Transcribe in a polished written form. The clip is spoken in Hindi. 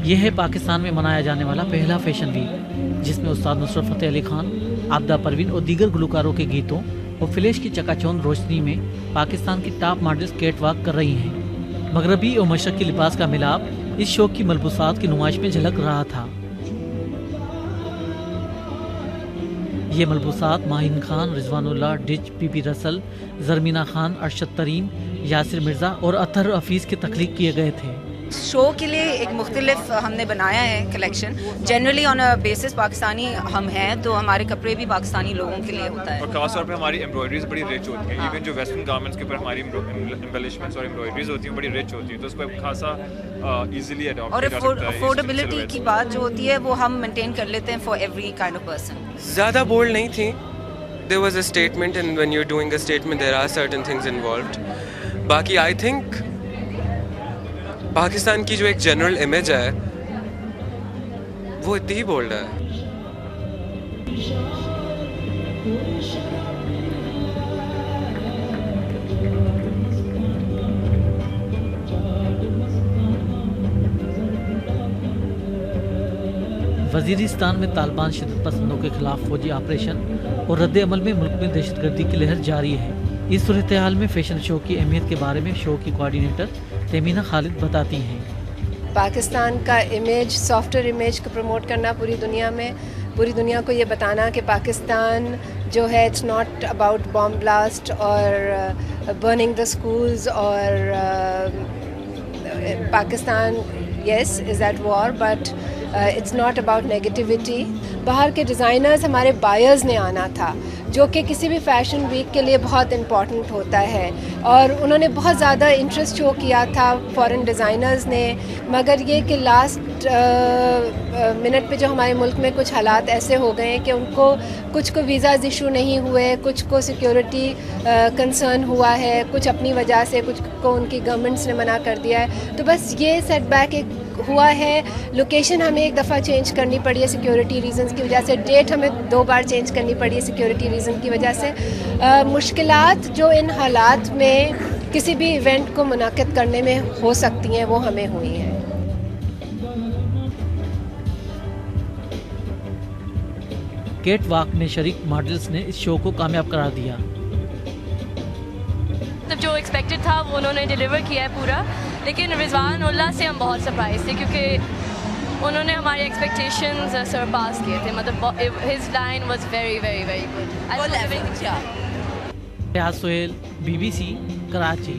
यह है पाकिस्तान में मनाया जाने वाला पहला फैशन वीक, जिसमें उस्ताद नुसरत फ़तेह अली खान, आबदा परवीन और दीगर गुलकारों के गीतों और फ्लैश की चकाचौंध रोशनी में पाकिस्तान की टॉप मॉडल्स कैट वॉक कर रही हैं। मगरबी और मशरक़ी लिबास का मिलाप इस शो की मलबूसात की नुमाइश में झलक रहा था। ये मलबूसात माहिन खान, रिजवानुल्लाह, डिच, बीबी रसल, ज़रमीना खान, अरशद तरीन, यासिर मिर्ज़ा और अतहर हफीज़ के तख्लीक किए गए थे। शो के लिए एक मुख्तलिफ हमने बनाया है collection. Generally on a basis Pakistani हम हैं, तो हमारे कपड़े भी पाकिस्तानी लोगों के लिए होता है। और खास तौर पे हमारी एम्ब्रॉयडरीज बड़ी रिच होती हैं। इवन जो वेस्टर्न गारमेंट्स के ऊपर हमारी एम्बेलिशमेंट्स और एम्ब्रॉयडरीज होती हैं बड़ी रिच होती हैं, तो उसको खासा इजीली अडॉप्ट और किया जा सकता है। अफोर्डेबिलिटी की बात जो होती है वो हम मेंटेन कर लेते हैं for every kind of person. ज़्यादा बोल्ड नहीं थी। There was a statement, and when you're doing a statement there are certain things involved. बाकी आई थिंक पाकिस्तान की जो एक जनरल इमेज है वो इतनी ही बोल्ड है। वजीरिस्तान में तालिबान शिदत पसंदों के खिलाफ फौजी ऑपरेशन और रद्द अमल में मुल्क में दहशतगर्दी की लहर जारी है। इस सूरत हाल में फैशन शो की अहमियत के बारे में शो की कोऑर्डिनेटर तमीना खालिद बताती हैं। पाकिस्तान का इमेज, सॉफ्टवेयर इमेज को प्रमोट करना पूरी दुनिया में, पूरी दुनिया को ये बताना कि पाकिस्तान जो है it's not about bomb blast और बर्निंग द स्कूल्स, और Pakistan yes is at war but it's not about negativity. बाहर के डिज़ाइनर्स, हमारे बायर्स ने आना था, जो कि किसी भी फैशन वीक के लिए बहुत इम्पॉर्टेंट होता है, और उन्होंने बहुत ज़्यादा इंटरेस्ट शो किया था फॉरेन डिज़ाइनर्स ने। मगर ये कि लास्ट मिनट पे जो हमारे मुल्क में कुछ हालात ऐसे हो गए हैं कि उनको कुछ को वीज़ाज़ इशू नहीं हुए, कुछ को सिक्योरिटी कंसर्न हुआ है, कुछ अपनी वजह से, कुछ को उनकी गवर्नमेंट्स ने मना कर दिया है, तो बस ये सेटबैक एक हुआ है। लोकेशन हमें एक दफ़ा चेंज करनी पड़ी है सिक्योरिटी रीजंस की वजह से, डेट हमें 2 बार चेंज करनी पड़ी है सिक्योरिटी रीज़न की वजह से। मुश्किलात जो इन हालात में किसी भी इवेंट को मुनाकिद करने में हो सकती हैं वो हमें हुई हैं। कैट वॉक में शरीक मॉडल्स ने इस शो को कामयाब करार दिया। जो एक्सपेक्टेड था वो उन्होंने डिलीवर किया है पूरा, लेकिन रिजवानुल्लाह से हम बहुत सरप्राइज थे क्योंकि उन्होंने हमारे एक्सपेक्टेशंस सरपास किए थे। मतलब his line was very very very good. Sohail, BBC, Karachi.